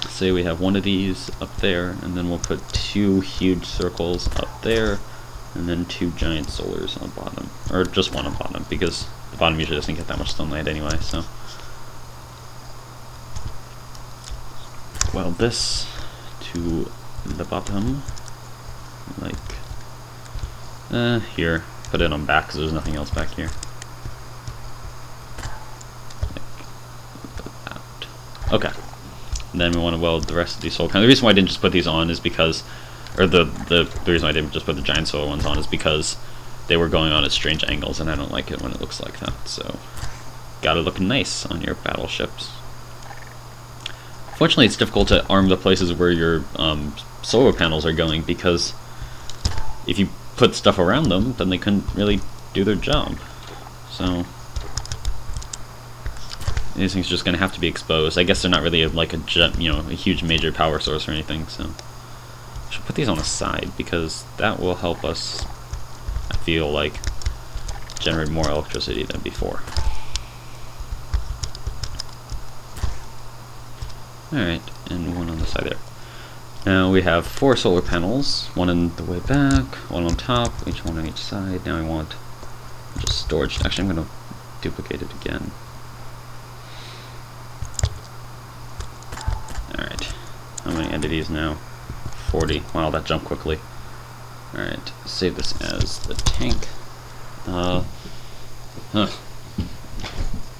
Say we have one of these up there, and then we'll put 2 huge circles up there, and then 2 giant solars on the bottom. Or just one on the bottom, because the bottom usually doesn't get that much sunlight anyway, so. Well, this to the bottom, like, here. Put it on back, because there's nothing else back here. Like that. Okay. And then we want to weld the rest of these solar panels. The reason why I didn't just put these on is because, or the reason why I didn't just put the giant solar ones on is because they were going on at strange angles, and I don't like it when it looks like that. So, gotta look nice on your battleships. Fortunately, it's difficult to arm the places where your solar panels are going, because if you put stuff around them, then they couldn't really do their job. So these things are just going to have to be exposed. I guess they're not really like a huge major power source or anything. So I should put these on the side, because that will help us, I feel like, generate more electricity than before. Alright, and one on the side there. Now we have 4 solar panels, one in the way back, one on top, each one on each side. Now we want just storage. Actually, I'm going to duplicate it again. Alright, how many entities now? 40. Wow, that jumped quickly. Alright, save this as the tank.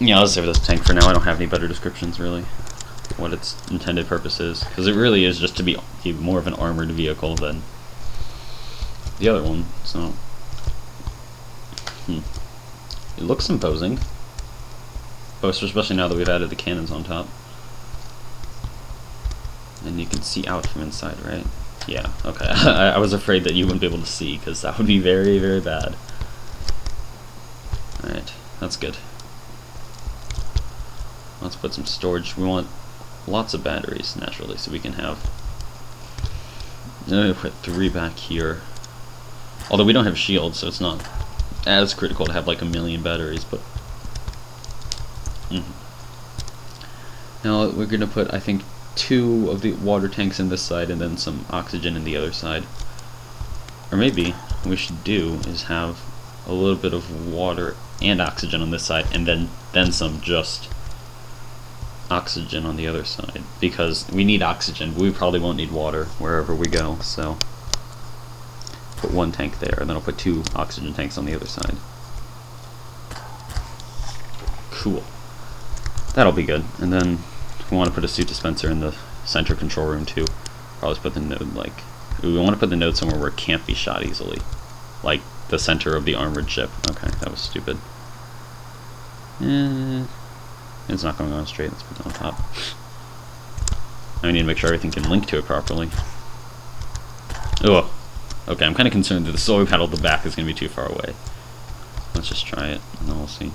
Yeah, I'll save it as a tank for now. I don't have any better descriptions, really, what its intended purpose is, because it really is just to be more of an armored vehicle than the other one. So it looks imposing, especially now that we've added the cannons on top, and you can see out from inside, right? Yeah, okay. I was afraid that you wouldn't be able to see, because that would be very, very bad. Alright, that's good. Let's put some storage. We want lots of batteries, naturally, so we can have... I'm going to put 3 back here. Although we don't have shields, so it's not as critical to have like 1,000,000 batteries, but... Now we're going to put, I think, 2 of the water tanks in this side, and then some oxygen in the other side. Or maybe what we should do is have a little bit of water and oxygen on this side, and then some just oxygen on the other side, because we need oxygen, but we probably won't need water wherever we go. So put 1 tank there, and then I'll put 2 oxygen tanks on the other side. Cool. That'll be good. And then we want to put a suit dispenser in the center control room too. Probably put the node like... we want to put the node somewhere where it can't be shot easily. Like the center of the armored ship. Okay, that was stupid. It's not going on straight. Let's put it on top. I need to make sure everything can link to it properly. Oh, okay. I'm kind of concerned that the solar panel at the back is going to be too far away. Let's just try it, and then we'll see.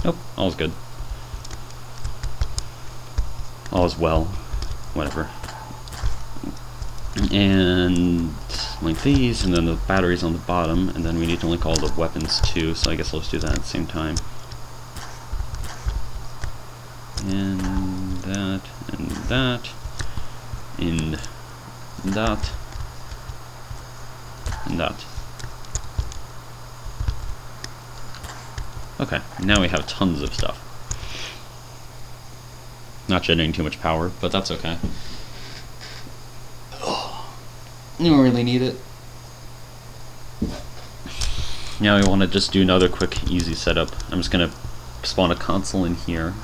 Nope, all's good. All is well. Whatever. And link these, and then the batteries on the bottom, and then we need to link all the weapons too. So I guess let's do that at the same time. And that, and that, and that, and that. Okay, now we have tons of stuff. Not generating too much power, but that's okay. You don't really need it. Now we want to just do another quick, easy setup. I'm just going to spawn a console in here.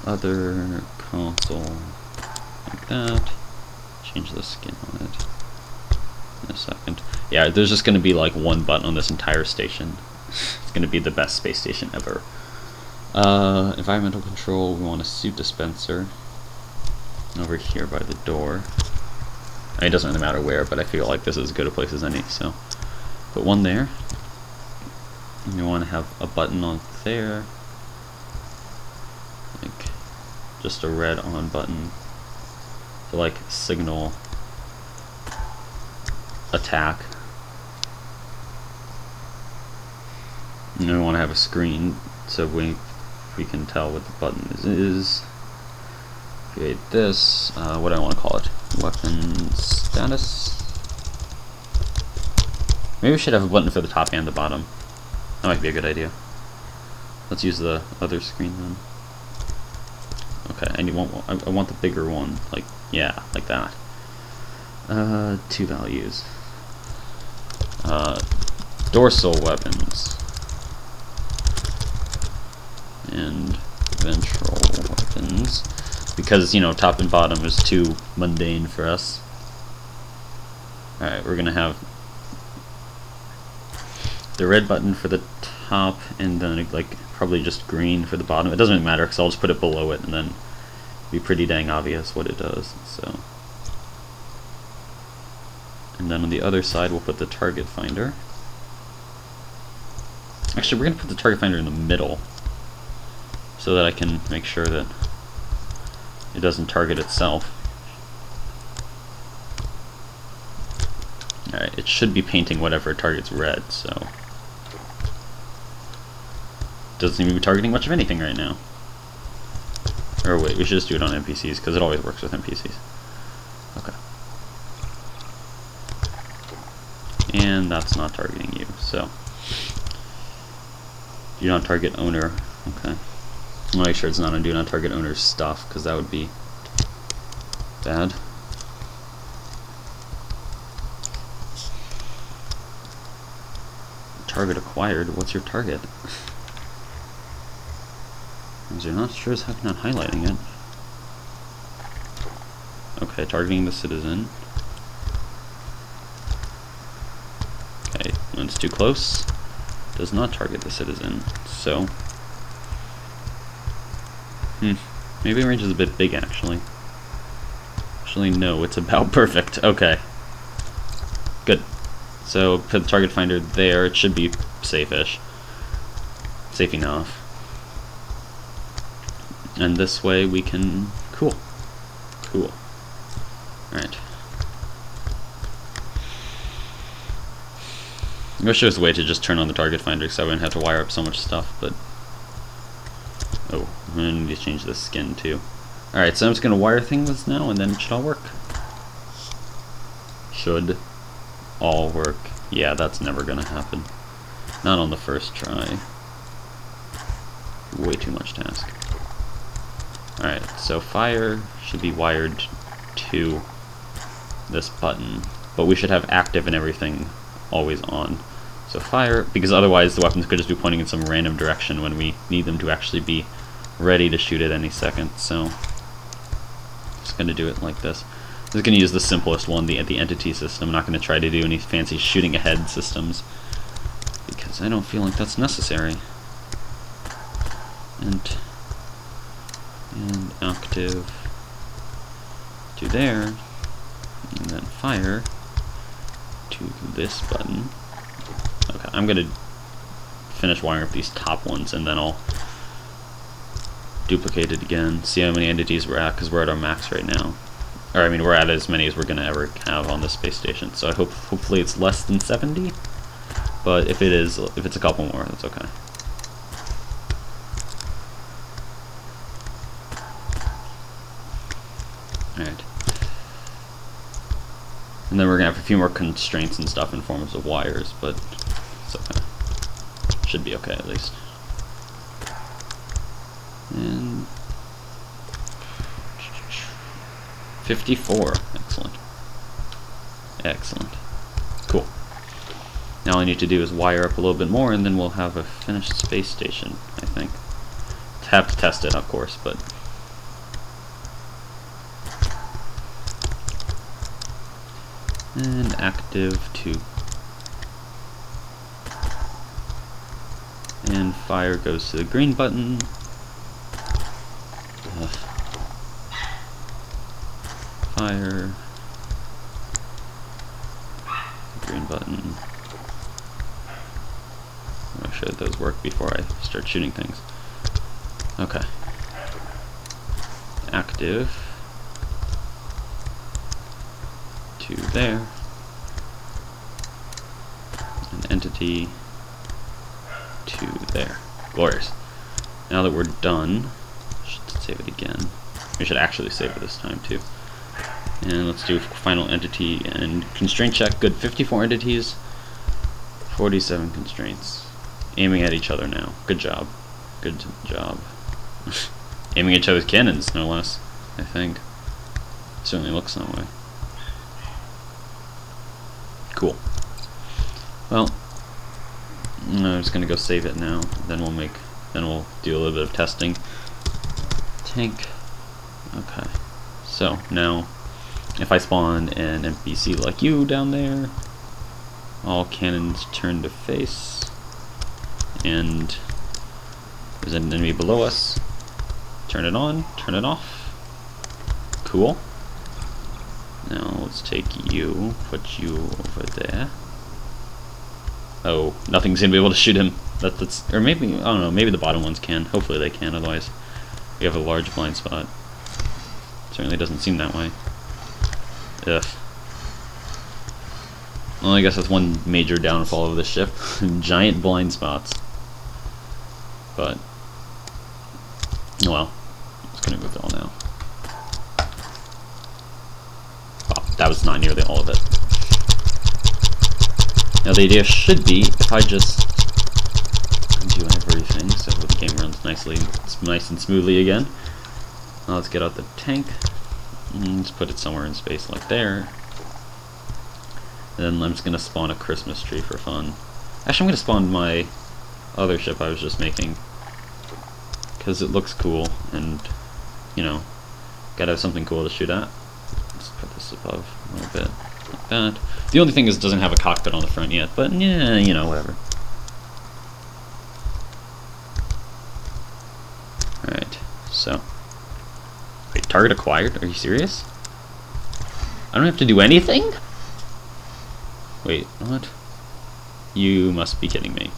Other console, like that. Change the skin on it in a second. Yeah, there's just going to be like 1 button on this entire station. It's going to be the best space station ever. Environmental control, we want a suit dispenser over here by the door. I mean, it doesn't really matter where, but I feel like this is as good a place as any, so put 1 there. And you want to have a button on there, like just a red on button to like signal attack. And we want to have a screen so we can tell what the button is. Create this. What do I want to call it? Weapon status. Maybe we should have a button for the top and the bottom. That might be a good idea. Let's use the other screen then. Okay, I want the bigger one. Like, yeah, like that. 2 values. Dorsal weapons. And ventral weapons. Because, you know, top and bottom is too mundane for us. Alright, we're gonna have the red button for the top, and then like probably just green for the bottom. It doesn't really matter because I'll just put it below it, and then it'll be pretty dang obvious what it does. So, and then on the other side we'll put the target finder. Actually, we're gonna put the target finder in the middle so that I can make sure that it doesn't target itself. Alright, it should be painting whatever targets red, so doesn't seem to be targeting much of anything right now. Or wait, we should just do it on NPCs because it always works with NPCs. Okay. And that's not targeting you, so do not target owner. Okay. I'll make sure it's not on do not target owner's stuff because that would be bad. Target acquired. What's your target? You're not sure as heck not highlighting it. Okay, targeting the citizen. Okay, when it's too close, does not target the citizen. So, maybe range is a bit big actually. Actually, no, it's about perfect. Okay, good. So put the target finder there. It should be safe-ish. Safe enough. And this way we can... Cool. Cool. Alright. I wish there was a way to just turn on the target finder so I wouldn't have to wire up so much stuff, but... Oh, I'm gonna need to change the skin too. Alright, so I'm just gonna wire things now and then it should all work. Should all work. Yeah, that's never gonna happen. Not on the first try. Way too much to ask. Alright, so fire should be wired to this button, but we should have active and everything always on. So fire, because otherwise the weapons could just be pointing in some random direction when we need them to actually be ready to shoot at any second. So just gonna do it like this. I'm just going to use the simplest one, the entity system. I'm not going to try to do any fancy shooting ahead systems because I don't feel like that's necessary. And active to there, and then fire to this button. Okay, I'm going to finish wiring up these top ones and then I'll duplicate it again, see how many entities we're at because we're at our max right now. Or, I mean, we're at as many as we're going to ever have on this space station. So I hopefully it's less than 70. But if it is, if it's a couple more, that's okay. Alright. And then we're going to have a few more constraints and stuff in forms of wires, but it's okay. Should be okay, at least. And... 54. Excellent. Excellent. Cool. Now all I need to do is wire up a little bit more and then we'll have a finished space station, I think. Have to test it, of course, but... And active to... And fire goes to the green button. Fire, green button. Make sure that those work before I start shooting things. Okay. Active to there. An entity to There. Glorious. Now that we're done, I should save it again. We should actually save it this time too. And let's do final entity and constraint check. Good. 54 entities, 47 constraints. Aiming at each other now. Good job. Good job. Aiming at each other's cannons, no less, I think. Certainly looks that way. Cool. Well, I'm just gonna go save it now. Then we'll do a little bit of testing. Tank. Okay. So now, if I spawn an NPC like you down there, all cannons turn to face, and there's an enemy below us. Turn it on. Turn it off. Cool. Now let's take you, put you over there. Oh, nothing's gonna be able to shoot him. That's or maybe, I don't know, maybe the bottom ones can. Hopefully they can, otherwise we have a large blind spot. Certainly doesn't seem that way. Ugh. Well, I guess that's one major downfall of this ship. Giant blind spots. But, oh well. I'm just gonna move it all now. Wow, that was not nearly all of it. Now the idea should be, if I just undo everything so the game runs nice and smoothly again. Now let's get out the tank. Let's put it somewhere in space like there. And then I'm just going to spawn a Christmas tree for fun. Actually, I'm going to spawn my other ship I was just making, because it looks cool, and, you know, gotta have something cool to shoot at. Let's put this above a little bit, like that. The only thing is it doesn't have a cockpit on the front yet, but yeah, you know, whatever. Alright, so. Wait, target acquired? Are you serious? I don't have to do anything? Wait, what? You must be kidding me.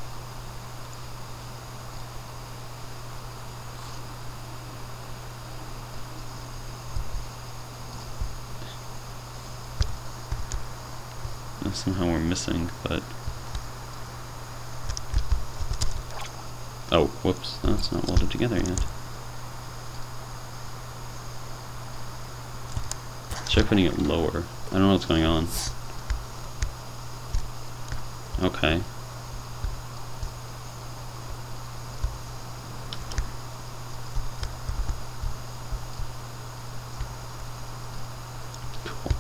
Somehow we're missing, but... Oh, whoops, that's not welded together yet. Try putting it lower. I don't know what's going on. Okay. Cool.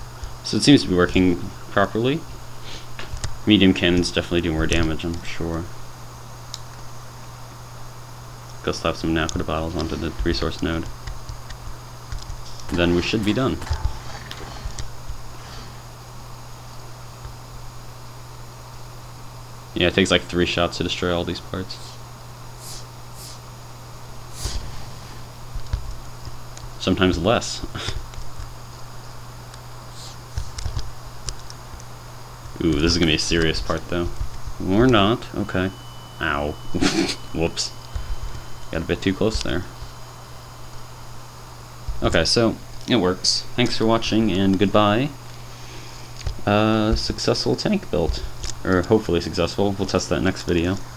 So it seems to be working properly. Medium cannons definitely do more damage, I'm sure. Go slap some Naquadah bottles onto the resource node. Then we should be done. Yeah, it takes like 3 shots to destroy all these parts. Sometimes less. Ooh, this is gonna be a serious part though. Or not, okay. Ow. Whoops. Got a bit too close there. Okay, so, it works. Thanks for watching, and goodbye. Successful tank built. Or hopefully successful. We'll test that next video.